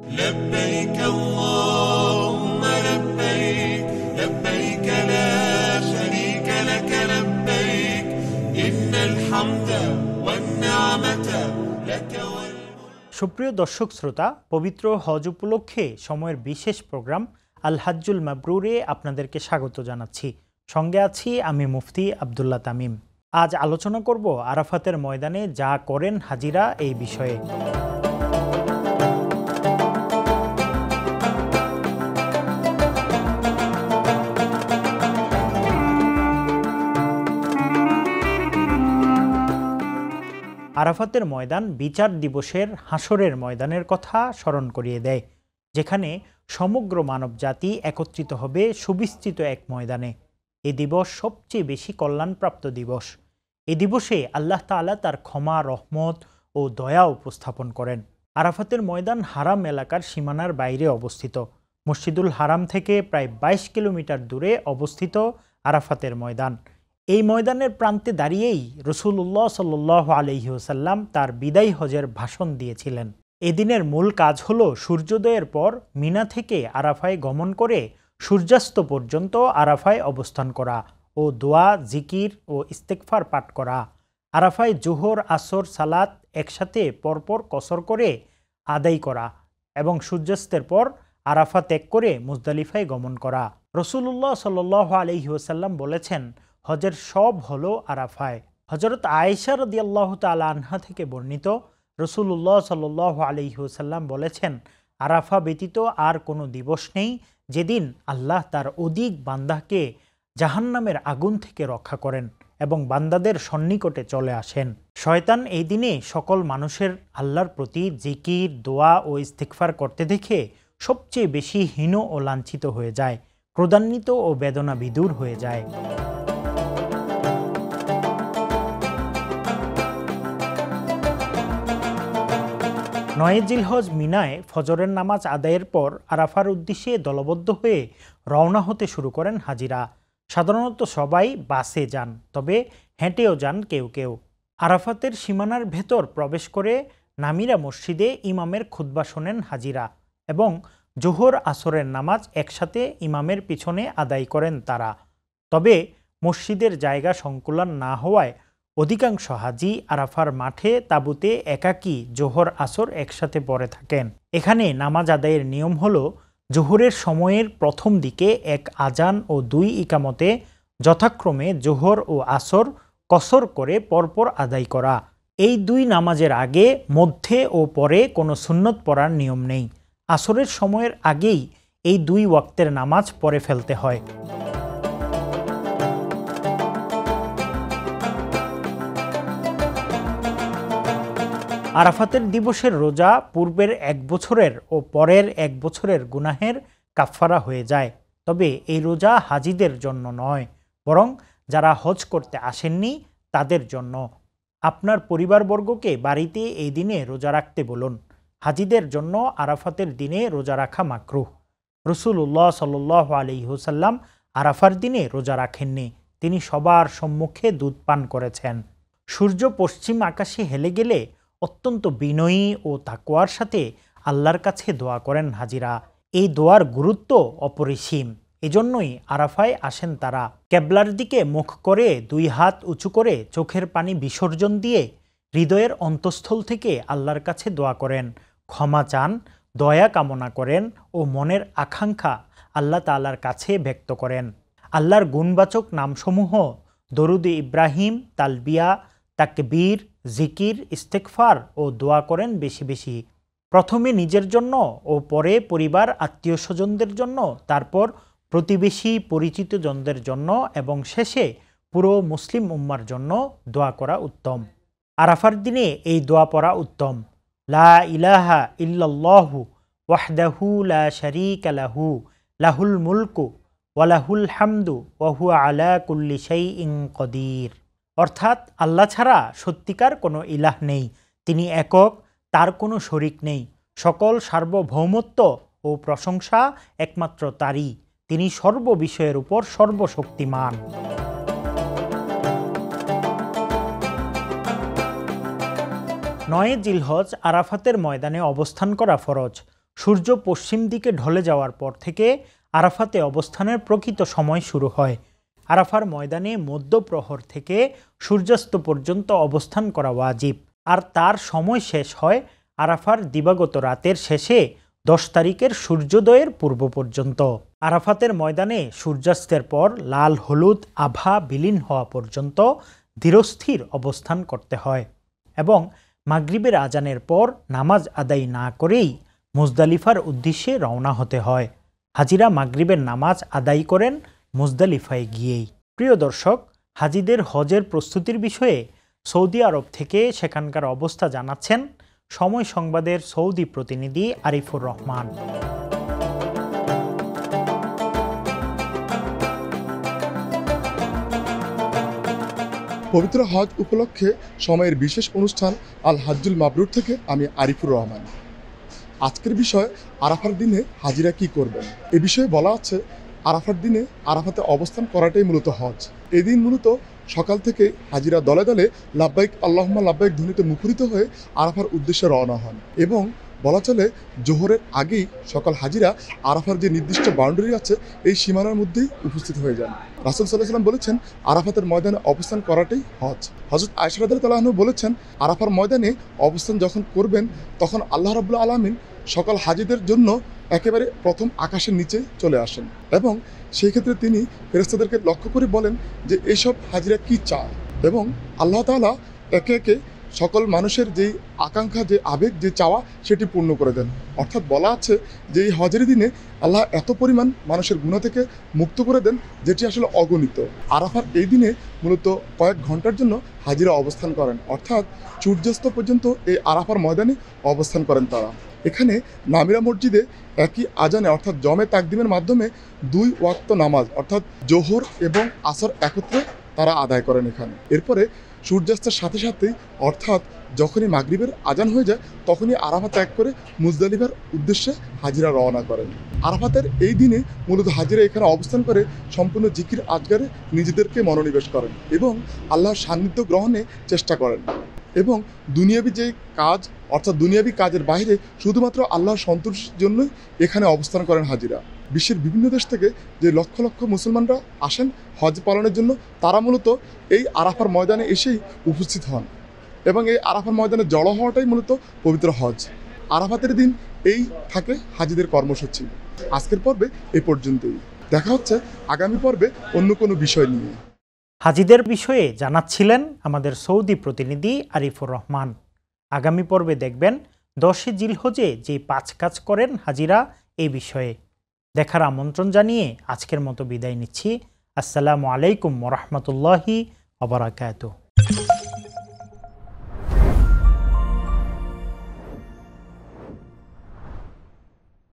لبيك اللهم لبيك لبيك لا شريك لك لبيك إن الحمد والنعمة لك সুপ্রিয় দর্শক শ্রোতা, পবিত্র হজ উপলক্ষে সময়ের বিশেষ প্রোগ্রাম আল হাজ্জুল মাবরুরে আপনাদেরকে স্বাগত জানাচ্ছি। সঙ্গে আছি আমি মুফতি আব্দুল্লাহ তামিম। আজ আলোচনা করব আরাফাতের ময়দানে যা করেন হাজিরা এই বিষয়ে। আরাফাতের ময়দান বিচার দিবসের হাসরের ময়দানের কথা স্মরণ করিয়ে দেয়, যেখানে সমগ্র মানবজাতি একত্রিত হবে সুবিস্তৃত এক ময়দানে। এ দিবস সবচেয়ে বেশি কল্যাণপ্রাপ্ত দিবস। এ দিবসে আল্লাহ তাআলা তার ক্ষমা, রহমত ও দয়া উপস্থাপন করেন। আরাফাতের ময়দান হারাম এলাকার সীমানার বাইরে অবস্থিত। মসজিদুল হারাম থেকে প্রায় ২২ কিলোমিটার দূরে অবস্থিত আরাফাতের ময়দান। এই ময়দানের প্রান্তে দাঁড়িয়েই রাসূলুল্লাহ সাল্লাল্লাহু আলাইহি ওয়াসাল্লাম তার বিদায়ী হজের ভাষণ দিয়েছিলেন। এদিনের মূল কাজ হলো সূর্যোদয়ের পর মিনা থেকে আরাফায় গমন করে সূর্যাস্ত পর্যন্ত আরাফায় অবস্থান করা ও দোয়া, জিকির ও ইস্তেগফার পাঠ করা। আরাফায় জোহর, আসর সালাত একসাথে পরপর কসর করে আদায় করা এবং সূর্যাস্তের পর আরাফা ত্যাগ করে মুজদালিফায় গমন করা। রাসূলুল্লাহ সাল্লাল্লাহু আলাইহি ওয়াসাল্লাম বলেছেন, হজের সব হলো আরাফায়। হযরত আয়েশা রাদিয়াল্লাহু তাআলা আনহা থেকে বর্ণিত, রাসূলুল্লাহ সাল্লাল্লাহু আলাইহি ওয়াসাল্লাম বলেছেন, আরাফা ব্যতীত আর কোনো দিবস নেই যেদিন আল্লাহ তার অধিক বান্দাকে জাহান্নামের আগুন থেকে রক্ষা করেন এবং বান্দাদের সন্নিকটে চলে আসেন। শয়তান এই দিনে সকল মানুষের আল্লাহর প্রতি জিকির, দোয়া ও ইস্তিগফার করতে দেখে সবচেয়ে বেশি হীন ও লাঞ্ছিত হয়ে যায়, ক্রোধান্বিত ও বেদনা বিদূর হয়ে যায়। ৯ জিলহজ মিনায় ফজরের নামাজ আদায়ের পর আরাফার উদ্দেশ্যে দলবদ্ধ হয়ে রওনা হতে শুরু করেন হাজিরা। সাধারণত সবাই বাসে যান, তবে হেঁটেও যান কেউ কেউ। আরাফাতের সীমানার ভেতর প্রবেশ করে নামিরা মসজিদে ইমামের খুতবা শোনেন হাজিরা এবং জোহর, আসরের নামাজ একসাথে ইমামের পিছনে আদায় করেন তারা। তবে মসজিদের জায়গা সংকুলান না হওয়ায় অধিকাংশ হাজি আরাফার মাঠে তাঁবুতে একাকী জোহর, আসর একসাথে পড়ে থাকেন। এখানে নামাজ আদায়ের নিয়ম হলো, জোহরের সময়ের প্রথম দিকে এক আজান ও ২ ইকামতে যথাক্রমে জোহর ও আসর কসর করে পরপর আদায় করা। এই ২ নামাজের আগে, মধ্যে ও পরে কোনো সুন্নত পড়ার নিয়ম নেই। আসরের সময়ের আগেই এই ২ ওয়াক্তের নামাজ পড়ে ফেলতে হয়। আরাফাতের দিবসের রোজা পূর্বের ১ বছরের ও পরের ১ বছরের গুনাহের কাফফারা হয়ে যায়। তবে এই রোজা হাজিদের জন্য নয়, বরং যারা হজ করতে আসেননি তাদের জন্য। আপনার পরিবারবর্গকে বাড়িতে এই দিনে রোজা রাখতে বলুন। হাজিদের জন্য আরাফাতের দিনে রোজা রাখা মাকরুহ। রাসূলুল্লাহ সাল্লাল্লাহু আলাইহি ওয়াসাল্লাম আরাফার দিনে রোজা রাখেননি, তিনি সবার সম্মুখে দুধ পান করেছেন। সূর্য পশ্চিম আকাশে হেলে গেলে অত্যন্ত বিনয়ী ও তাকওয়ার সাথে আল্লাহর কাছে দোয়া করেন হাজিরা। এই দোয়ার গুরুত্ব অপরিসীম, এজন্যই আরাফায় আসেন তারা। কেবলার দিকে মুখ করে ২ হাত উঁচু করে চোখের পানি বিসর্জন দিয়ে হৃদয়ের অন্তঃস্থল থেকে আল্লাহর কাছে দোয়া করেন, ক্ষমা চান, দয়া কামনা করেন ও মনের আকাঙ্ক্ষা আল্লাহ তাআলার কাছে ব্যক্ত করেন। আল্লাহর গুণবাচক নামসমূহ দরুদ ইব্রাহিম, তালবিয়া, তাকবীর, জিকির, ইস্তেগফার ও দোয়া করেন বেশি বেশি। প্রথমে নিজের জন্য ও পরে পরিবার, আত্মীয় স্বজনদের জন্য, তারপর প্রতিবেশী, পরিচিত জনদের জন্য এবং শেষে পুরো মুসলিম উম্মার জন্য দোয়া করা উত্তম। আরাফার দিনে এই দোয়া পড়া উত্তম। লা ইলাহা ইল্লাল্লাহু ওয়াহদাহু লা শারীকা লাহু লাহুল মুলকু ওয়া লাহুল হামদু ওয়া হুয়া আলা কুল্লি শাইইন কদির। অর্থাৎ আল্লাহ ছাড়া সত্যিকার কোনো ইলাহ নেই, তিনি একক, তার কোনো শরিক নেই। সকল সার্বভৌমত্ব ও প্রশংসা একমাত্র তারই, তিনি সর্ববিষয়ের উপর সর্বশক্তিমান। ৯ জিলহজ আরাফাতের ময়দানে অবস্থান করা ফরজ। সূর্য পশ্চিম দিকে ঢলে যাওয়ার পর থেকে আরাফাতে অবস্থানের প্রকৃত সময় শুরু হয়। আরাফার ময়দানে মধ্যপ্রহর থেকে সূর্যাস্ত পর্যন্ত অবস্থান করা ওয়াজিব, আর তার সময় শেষ হয় আরাফার দিবাগত রাতের শেষে 10 তারিখের সূর্যোদয়ের পূর্ব পর্যন্ত। আরাফাতের ময়দানে সূর্যাস্তের পর লাল হলুদ আভা বিলীন হওয়া পর্যন্ত ধীরস্থির অবস্থান করতে হয় এবং মাগরিবের আজানের পর নামাজ আদায় না করেই মুজদালিফার উদ্দেশ্যে রওনা হতে হয়। হাজিরা মাগরিবের নামাজ আদায় করেন মুজদালিফায় গিয়েই। প্রিয় দর্শক, হাজিদের হজের প্রস্তুতির বিষয়ে সৌদি আরব থেকে সেখানকার অবস্থা জানাচ্ছেন সময় সংবাদের সৌদি প্রতিনিধি আরিফুর রহমান। পবিত্র হজ উপলক্ষে সময়ের বিশেষ অনুষ্ঠান আল হাজ্জুল মাবরুর থেকে আমি আরিফুর রহমান। আজকের বিষয় আরাফার দিনে হাজিরা কি করবেন। এ বিষয়ে বলা আছে, আরাফার দিনে আরাফাতে অবস্থান করাটাই মূলত হজ। এদিন মূলত সকাল থেকে হাজিরা দলে দলে লাব্বাইক আল্লাহুম্মা লাব্বাইক ধ্বনিতে মুখরিত হয়ে আরাফার উদ্দেশ্যে রওনা হন এবং বলা চলে জোহরের আগেই সকল হাজিরা আরাফার যে নির্দিষ্ট বাউন্ডারি আছে এই সীমানার মধ্যেই উপস্থিত হয়ে যান। রাসূল সাল্লাল্লাহু আলাইহি ওয়াসাল্লাম বলেছেন, আরাফাতের ময়দানে অবস্থান করাটাই হজ। হযরত আয়েশা রাদিয়াল্লাহু আনহা বলেছেন, আরাফার ময়দানে অবস্থান যখন করবেন তখন আল্লাহ রাব্বুল আলামিন সকল হাজিদের জন্য একেবারে প্রথম আকাশের নিচে চলে আসেন এবং সেই ক্ষেত্রে তিনি ফেরেশতাদেরকে লক্ষ্য করে বলেন যে এইসব হাজিরা কি চায় এবং আল্লাহ তাআলা একে একে সকল মানুষের যেই আকাঙ্ক্ষা, যে আবেগ, যে চাওয়া সেটি পূর্ণ করে দেন। অর্থাৎ বলা আছে যে এই হজের দিনে আল্লাহ এত পরিমাণ মানুষের গুনাহ থেকে মুক্ত করে দেন যেটি আসলে অগণিত। আরাফার এই দিনে মূলত কয়েক ঘন্টার জন্য হাজিরা অবস্থান করেন, অর্থাৎ সূর্যাস্ত পর্যন্ত এই আরাফার ময়দানে অবস্থান করেন তারা। এখানে নামিরা মসজিদে একই আজানে অর্থাৎ জমে তাকদিমের মাধ্যমে 2 ওয়াক্ত নামাজ অর্থাৎ জোহর এবং আসর একত্রে তারা আদায় করেন এখানে। এরপরে সূর্যাস্তের সাথে সাথেই অর্থাৎ যখনই মাগরিবের আজান হয়ে যায় তখনই আরাফা ত্যাগ করে মুজদালিফার উদ্দেশ্যে হাজিরা রওনা করেন। আরাফাতের এই দিনে মূলত হাজিরা এখানে অবস্থান করে সম্পূর্ণ জিকির আজগারে নিজেদেরকে মনোনিবেশ করেন এবং আল্লাহর সান্নিধ্য গ্রহণে চেষ্টা করেন এবং দুনিয়াবি যে কাজ অর্থাৎ দুনিয়াবি কাজের বাইরে শুধুমাত্র আল্লাহর সন্তুষ্টির জন্যই এখানে অবস্থান করেন হাজিরা। বিশ্বের বিভিন্ন দেশ থেকে যে লক্ষ লক্ষ মুসলমানরা আসেন হজ পালনের জন্য তারা মূলত এই আরাফার ময়দানে এসেই উপস্থিত হন এবং এই আরাফার ময়দানে জড়ো হওয়াটাই মূলত পবিত্র হজ। আরাফাতের দিন এই থাকে হাজিদের কর্মসূচি। আজকের পর্বে এ পর্যন্তই। দেখা হচ্ছে আগামী পর্বে অন্য কোনো বিষয় নিয়ে। হাজিদের বিষয়ে জানাচ্ছিলেন আমাদের সৌদি প্রতিনিধি আরিফুর রহমান। আগামী পর্বে দেখবেন 10 জিলহজে যে 5 কাজ করেন হাজিরা এই বিষয়ে। দেখার আমন্ত্রণ জানিয়ে আজকের মতো বিদায় নিচ্ছি। আসসালামু আলাইকুম ওয়া রাহমাতুল্লাহি ওয়া বারাকাতুহু।